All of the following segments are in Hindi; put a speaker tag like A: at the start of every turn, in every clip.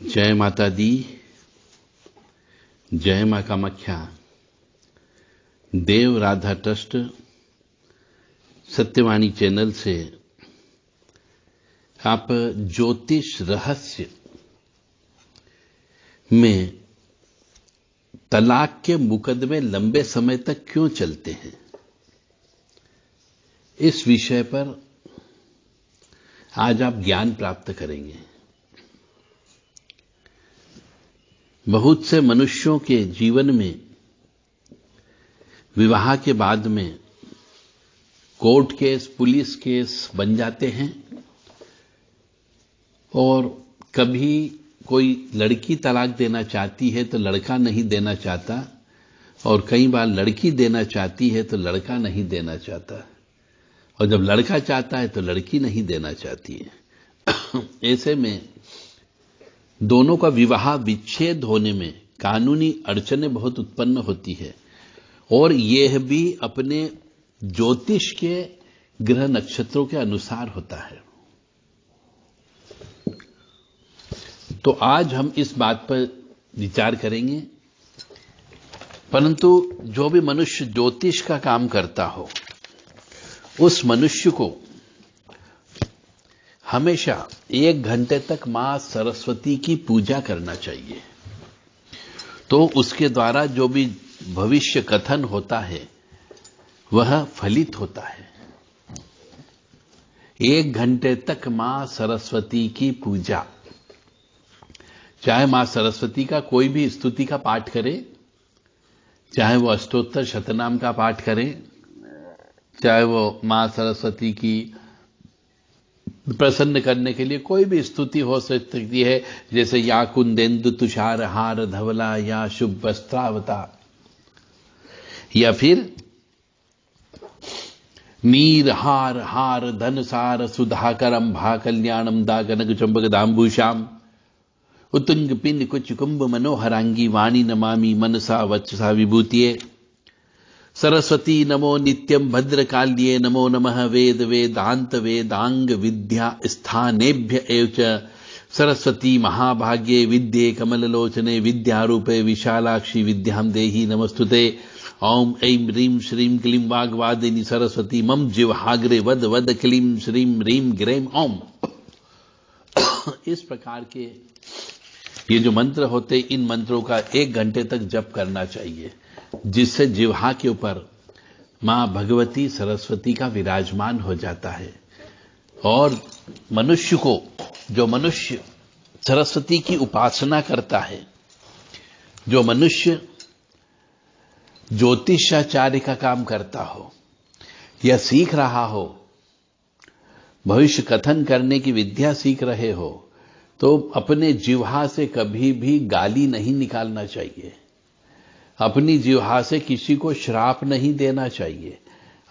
A: जय माता दी, जय मां कामाख्या। देव राधा ट्रस्ट सत्यवाणी चैनल से आप ज्योतिष रहस्य में तलाक के मुकदमे लंबे समय तक क्यों चलते हैं, इस विषय पर आज आप ज्ञान प्राप्त करेंगे। बहुत से मनुष्यों के जीवन में विवाह के बाद में कोर्ट केस, पुलिस केस बन जाते हैं और कभी कोई लड़की तलाक देना चाहती है तो लड़का नहीं देना चाहता, और कई बार लड़की देना चाहती है तो लड़का नहीं देना चाहता, और जब लड़का चाहता है तो लड़की नहीं देना चाहती है। ऐसे में दोनों का विवाह विच्छेद होने में कानूनी अड़चनें बहुत उत्पन्न होती है, और यह भी अपने ज्योतिष के ग्रह नक्षत्रों के अनुसार होता है। तो आज हम इस बात पर विचार करेंगे। परंतु जो भी मनुष्य ज्योतिष का काम करता हो, उस मनुष्य को हमेशा 1 घंटे तक मां सरस्वती की पूजा करना चाहिए। तो उसके द्वारा जो भी भविष्य कथन होता है वह फलित होता है। 1 घंटे तक मां सरस्वती की पूजा, चाहे मां सरस्वती का कोई भी स्तुति का पाठ करे, चाहे वो अष्टोत्तर शतनाम का पाठ करे, चाहे वो मां सरस्वती की प्रसन्न करने के लिए कोई भी स्तुति हो सकती है, जैसे या कुंदेन्दु तुषार हार धवला, या शुभ वस्त्रावता, या फिर नीर हार हार धनसार सुधाकरम भा कल्याणम दा कनक चंपक दाम्बूषाम उत्तुंग पिन कुच कुंभ मनोहरांगी वाणी नमामि मनसा वचसा विभूतिये। सरस्वती नमो नित्यं भद्रकाल्ये नमो नमः वेद वेदांत वेदांग विद्या स्थानेभ्य एव च सरस्वती महाभाग्ये विद्ये कमललोचने विद्यारूपे विशालाक्षी विद्यां देहि नमस्तुते। ओम ऐं ह्रीं श्रीं क्लीं वाग्वादिनी सरस्वती मम जिह्वाग्रे वद वद क्लीं श्रीं ह्रीं ग्रैं ओम। इस प्रकार के ये जो मंत्र होते, इन मंत्रों का 1 घंटे तक जप करना चाहिए, जिससे जिह्वा के ऊपर मां भगवती सरस्वती का विराजमान हो जाता है। और मनुष्य को, जो मनुष्य सरस्वती की उपासना करता है, जो मनुष्य ज्योतिषाचार्य का काम करता हो या सीख रहा हो, भविष्य कथन करने की विद्या सीख रहे हो, तो अपने जिह्वा से कभी भी गाली नहीं निकालना चाहिए, अपनी जिह्वा से किसी को श्राप नहीं देना चाहिए,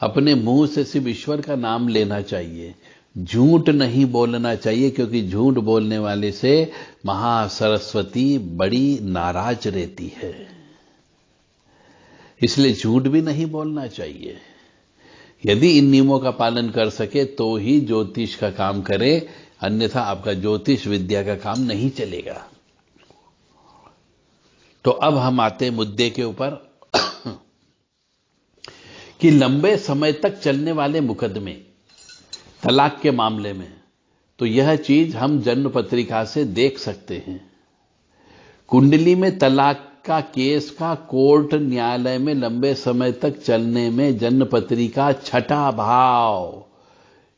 A: अपने मुंह से सिर्फ ईश्वर का नाम लेना चाहिए, झूठ नहीं बोलना चाहिए, क्योंकि झूठ बोलने वाले से महासरस्वती बड़ी नाराज रहती है। इसलिए झूठ भी नहीं बोलना चाहिए। यदि इन नियमों का पालन कर सके तो ही ज्योतिष का काम करे, अन्यथा आपका ज्योतिष विद्या का काम नहीं चलेगा। तो अब हम आते मुद्दे के ऊपर कि लंबे समय तक चलने वाले मुकदमे तलाक के मामले में, तो यह चीज हम जन्म पत्रिका से देख सकते हैं। कुंडली में तलाक का केस का कोर्ट न्यायालय में लंबे समय तक चलने में जन्म पत्रिका 6ठा भाव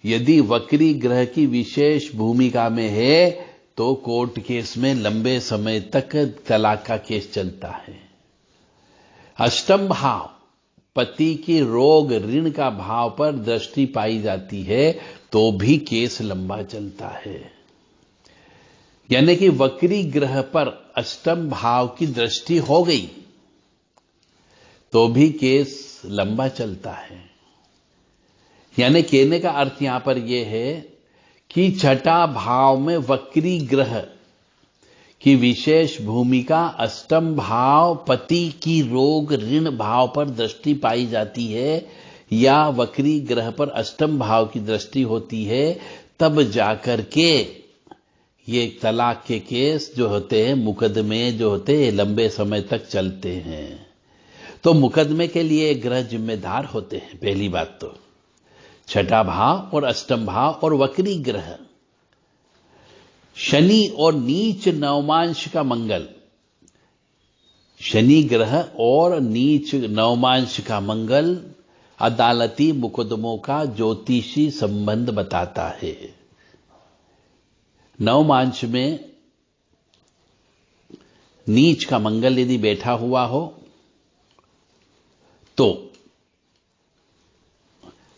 A: यदि वक्री ग्रह की विशेष भूमिका में है तो कोर्ट केस में लंबे समय तक तलाक का केस चलता है। 8म भाव पति की रोग ऋण का भाव पर दृष्टि पाई जाती है तो भी केस लंबा चलता है। यानी कि वक्री ग्रह पर 8म भाव की दृष्टि हो गई तो भी केस लंबा चलता है। यानी कहने का अर्थ यहां पर यह है कि 6ठा भाव में वक्री ग्रह की विशेष भूमिका 8म भाव पति की रोग ऋण भाव पर दृष्टि पाई जाती है, या वक्री ग्रह पर 8म भाव की दृष्टि होती है, तब जाकर के ये तलाक के केस जो होते हैं, मुकदमे जो होते हैं, लंबे समय तक चलते हैं। तो मुकदमे के लिए ग्रह जिम्मेदार होते हैं। पहली बात तो छठा भाव और अष्टम भाव और वक्री ग्रह, शनि और नीच नवमांश का मंगल, शनि ग्रह और नीच नवमांश का मंगल अदालती मुकदमों का ज्योतिषी संबंध बताता है। नवमांश में नीच का मंगल यदि बैठा हुआ हो तो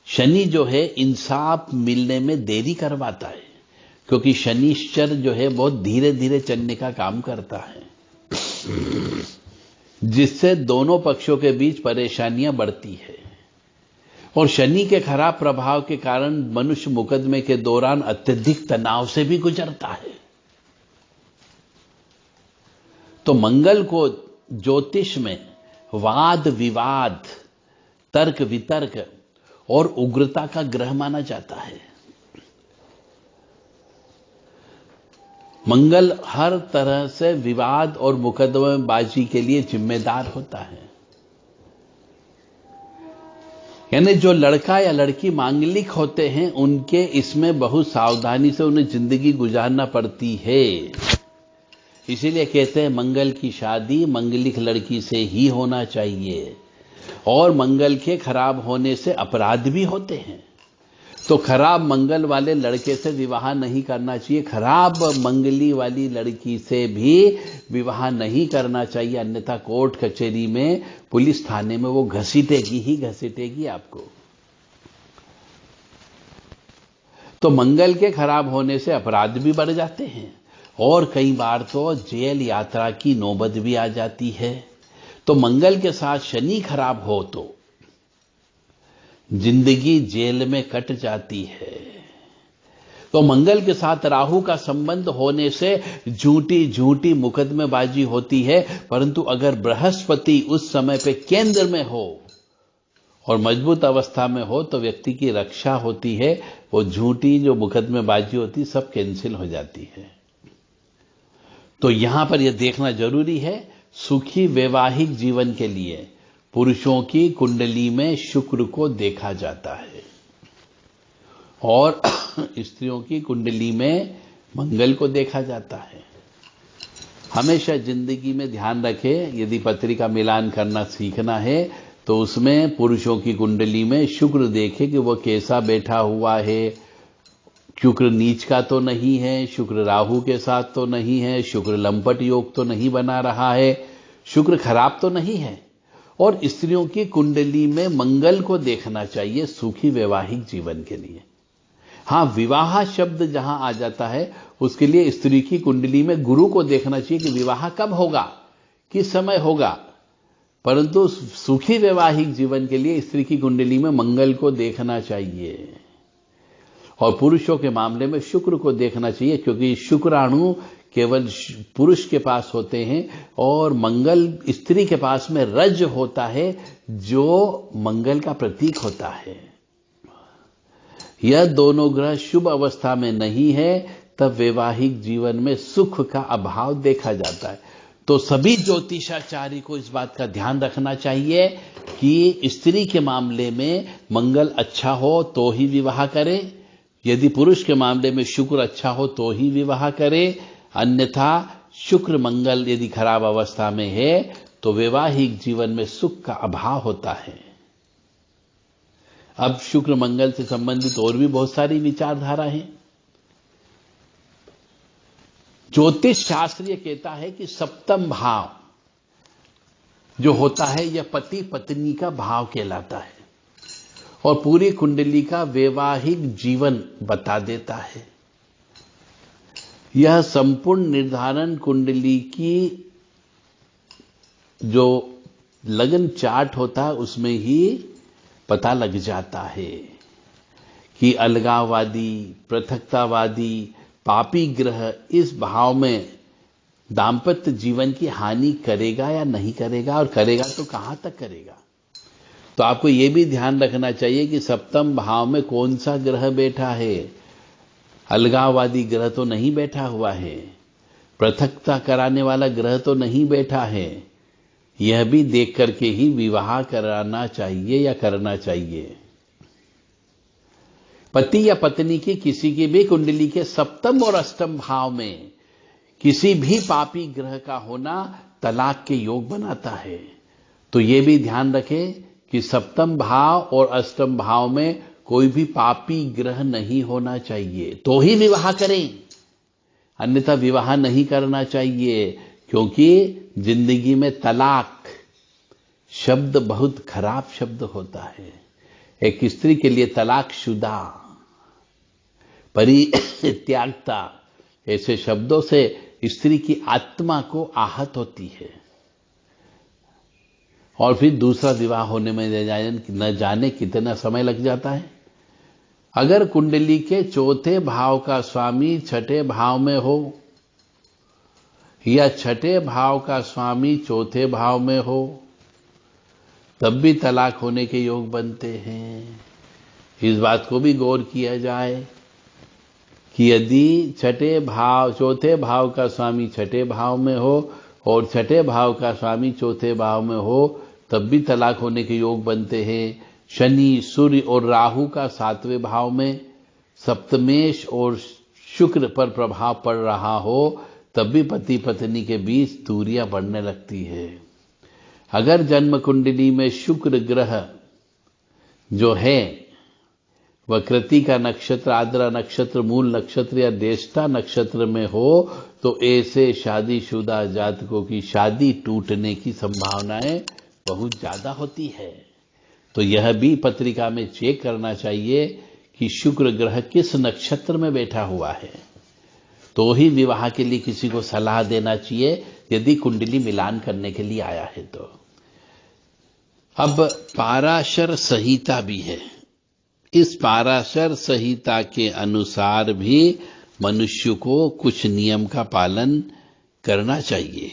A: शनि जो है इंसाफ मिलने में देरी करवाता है, क्योंकि शनिश्चर जो है बहुत धीरे धीरे चलने का काम करता है, जिससे दोनों पक्षों के बीच परेशानियां बढ़ती है। और शनि के खराब प्रभाव के कारण मनुष्य मुकदमे के दौरान अत्यधिक तनाव से भी गुजरता है। तो मंगल को ज्योतिष में वाद विवाद, तर्क वितर्क और उग्रता का ग्रह माना जाता है। मंगल हर तरह से विवाद और मुकदमेबाजी के लिए जिम्मेदार होता है। यानी जो लड़का या लड़की मांगलिक होते हैं उनके इसमें बहुत सावधानी से उन्हें जिंदगी गुजारना पड़ती है। इसीलिए कहते हैं मंगल की शादी मंगलिक लड़की से ही होना चाहिए। और मंगल के खराब होने से अपराध भी होते हैं। तो खराब मंगल वाले लड़के से विवाह नहीं करना चाहिए, खराब मंगली वाली लड़की से भी विवाह नहीं करना चाहिए, अन्यथा कोर्ट कचहरी में, पुलिस थाने में वो घसीटेगी ही घसीटेगी आपको। तो मंगल के खराब होने से अपराध भी बढ़ जाते हैं और कई बार तो जेल यात्रा की नौबत भी आ जाती है। तो मंगल के साथ शनि खराब हो तो जिंदगी जेल में कट जाती है। तो मंगल के साथ राहु का संबंध होने से झूठी झूठी मुकदमेबाजी होती है, परंतु अगर बृहस्पति उस समय पे केंद्र में हो और मजबूत अवस्था में हो तो व्यक्ति की रक्षा होती है। वो झूठी जो मुकदमेबाजी होती सब कैंसिल हो जाती है। तो यहां पर यह देखना जरूरी है, सुखी वैवाहिक जीवन के लिए पुरुषों की कुंडली में शुक्र को देखा जाता है और स्त्रियों की कुंडली में मंगल को देखा जाता है। हमेशा जिंदगी में ध्यान रखें, यदि पत्रिका मिलान करना सीखना है तो उसमें पुरुषों की कुंडली में शुक्र देखें कि वह कैसा बैठा हुआ है। शुक्र नीच का तो नहीं है, शुक्र राहु के साथ तो नहीं है, शुक्र लंपट योग तो नहीं बना रहा है, शुक्र खराब तो नहीं है। और स्त्रियों की कुंडली में मंगल को देखना चाहिए सुखी वैवाहिक जीवन के लिए। हां, विवाह शब्द जहां आ जाता है उसके लिए स्त्री की कुंडली में गुरु को देखना चाहिए कि विवाह कब होगा, किस समय होगा। परंतु सुखी वैवाहिक जीवन के लिए स्त्री की कुंडली में मंगल को देखना चाहिए। और पुरुषों के मामले में शुक्र को देखना चाहिए, क्योंकि शुक्राणु केवल पुरुष के पास होते हैं और मंगल स्त्री के पास में रज होता है जो मंगल का प्रतीक होता है। यह दोनों ग्रह शुभ अवस्था में नहीं है तब वैवाहिक जीवन में सुख का अभाव देखा जाता है। तो सभी ज्योतिषाचार्य को इस बात का ध्यान रखना चाहिए कि स्त्री के मामले में मंगल अच्छा हो तो ही विवाह करें, यदि पुरुष के मामले में शुक्र अच्छा हो तो ही विवाह करें, अन्यथा शुक्र मंगल यदि खराब अवस्था में है तो वैवाहिक जीवन में सुख का अभाव होता है। अब शुक्र मंगल से संबंधित और भी बहुत सारी विचारधारा हैं। ज्योतिष शास्त्र यह कहता है कि सप्तम भाव जो होता है यह पति पत्नी का भाव कहलाता है और पूरी कुंडली का वैवाहिक जीवन बता देता है। यह संपूर्ण निर्धारण कुंडली की जो लगन चार्ट होता है उसमें ही पता लग जाता है कि अलगाववादी, पृथकतावादी, पापी ग्रह इस भाव में दाम्पत्य जीवन की हानि करेगा या नहीं करेगा, और करेगा तो कहां तक करेगा। तो आपको यह भी ध्यान रखना चाहिए कि सप्तम भाव में कौन सा ग्रह बैठा है। अलगाववादी ग्रह तो नहीं बैठा हुआ है, पृथकता कराने वाला ग्रह तो नहीं बैठा है। यह भी देख करके ही विवाह कराना चाहिए या करना चाहिए। पति या पत्नी की किसी की भी कुंडली के सप्तम और अष्टम भाव में किसी भी पापी ग्रह का होना तलाक के योग बनाता है। तो यह भी ध्यान रखें कि सप्तम भाव और अष्टम भाव में कोई भी पापी ग्रह नहीं होना चाहिए, तो ही विवाह करें, अन्यथा विवाह नहीं करना चाहिए। क्योंकि जिंदगी में तलाक शब्द बहुत खराब शब्द होता है। एक स्त्री के लिए तलाकशुदा, परित्यागता, ऐसे शब्दों से स्त्री की आत्मा को आहत होती है और फिर दूसरा विवाह होने में न जाने कितना समय लग जाता है। अगर कुंडली के चौथे भाव का स्वामी छठे भाव में हो या छठे भाव का स्वामी चौथे भाव में हो, तब भी तलाक होने के योग बनते हैं। इस बात को भी गौर किया जाए कि यदि चौथे भाव का स्वामी छठे भाव में हो और छठे भाव का स्वामी चौथे भाव में हो, तब भी तलाक होने के योग बनते हैं। शनि, सूर्य और राहु का सातवें भाव में, सप्तमेश और शुक्र पर प्रभाव पड़ रहा हो, तब भी पति पत्नी के बीच दूरियां बढ़ने लगती है। अगर जन्म कुंडली में शुक्र ग्रह जो है वह कृत्तिका नक्षत्र, आद्रा नक्षत्र, मूल नक्षत्र या ज्येष्ठा नक्षत्र में हो, तो ऐसे शादीशुदा जातकों की शादी टूटने की संभावनाएं बहुत ज्यादा होती है। तो यह भी पत्रिका में चेक करना चाहिए कि शुक्र ग्रह किस नक्षत्र में बैठा हुआ है, तो ही विवाह के लिए किसी को सलाह देना चाहिए, यदि कुंडली मिलान करने के लिए आया है तो। अब पाराशर संहिता भी है। इस पाराशर संहिता के अनुसार भी मनुष्य को कुछ नियम का पालन करना चाहिए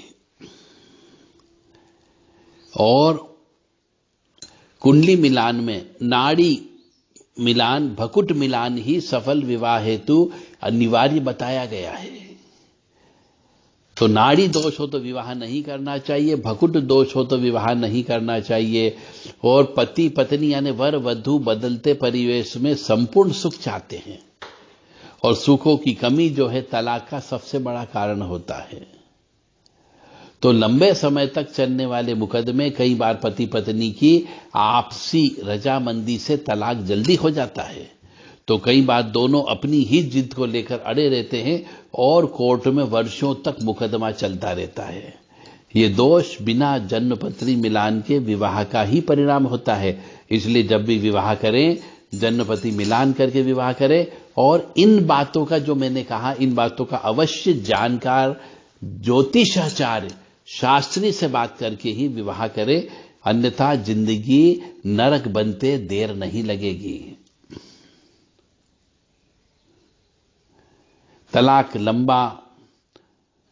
A: और कुंडली मिलान में नाड़ी मिलान, भकुट मिलान ही सफल विवाह हेतु अनिवार्य बताया गया है। तो नाड़ी दोष हो तो विवाह नहीं करना चाहिए, भकुट दोष हो तो विवाह नहीं करना चाहिए। और पति पत्नी यानी वर वधू बदलते परिवेश में संपूर्ण सुख चाहते हैं और सुखों की कमी जो है तलाक का सबसे बड़ा कारण होता है। तो लंबे समय तक चलने वाले मुकदमे कई बार पति पत्नी की आपसी रजामंदी से तलाक जल्दी हो जाता है, तो कई बार दोनों अपनी ही जिद को लेकर अड़े रहते हैं और कोर्ट में वर्षों तक मुकदमा चलता रहता है। ये दोष बिना जन्मपत्री मिलान के विवाह का ही परिणाम होता है। इसलिए जब भी विवाह करें, जन्मपत्री मिलान करके विवाह करें और इन बातों का जो मैंने कहा, इन बातों का अवश्य जानकार ज्योतिषाचार्य शास्त्री से बात करके ही विवाह करें, अन्यथा जिंदगी नरक बनते देर नहीं लगेगी। तलाक लंबा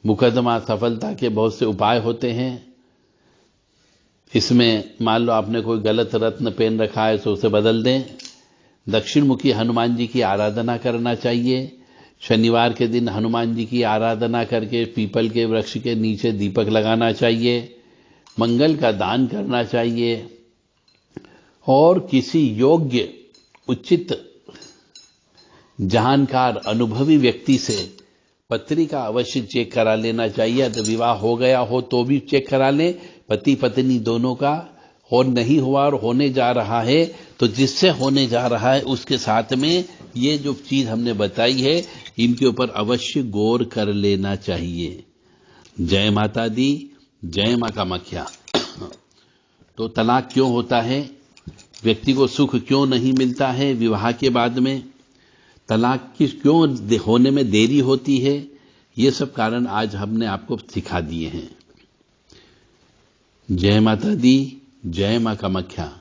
A: मुकदमा सफलता के बहुत से उपाय होते हैं। इसमें मान लो आपने कोई गलत रत्न पहन रखा है तो उसे बदल दें। दक्षिण मुखी हनुमान जी की आराधना करना चाहिए। शनिवार के दिन हनुमान जी की आराधना करके पीपल के वृक्ष के नीचे दीपक लगाना चाहिए। मंगल का दान करना चाहिए और किसी योग्य उचित जानकार अनुभवी व्यक्ति से पत्रिका अवश्य चेक करा लेना चाहिए। तो विवाह हो गया हो तो भी चेक करा लें, पति पत्नी दोनों का, और नहीं हुआ और होने जा रहा है तो जिससे होने जा रहा है उसके साथ में ये जो चीज हमने बताई है इनके ऊपर अवश्य गौर कर लेना चाहिए। जय माता दी, जय मां कामाख्या। तो तलाक क्यों होता है, व्यक्ति को सुख क्यों नहीं मिलता है विवाह के बाद में, तलाक की क्यों होने में देरी होती है, ये सब कारण आज हमने आपको सिखा दिए हैं। जय माता दी, जय मां कामाख्या।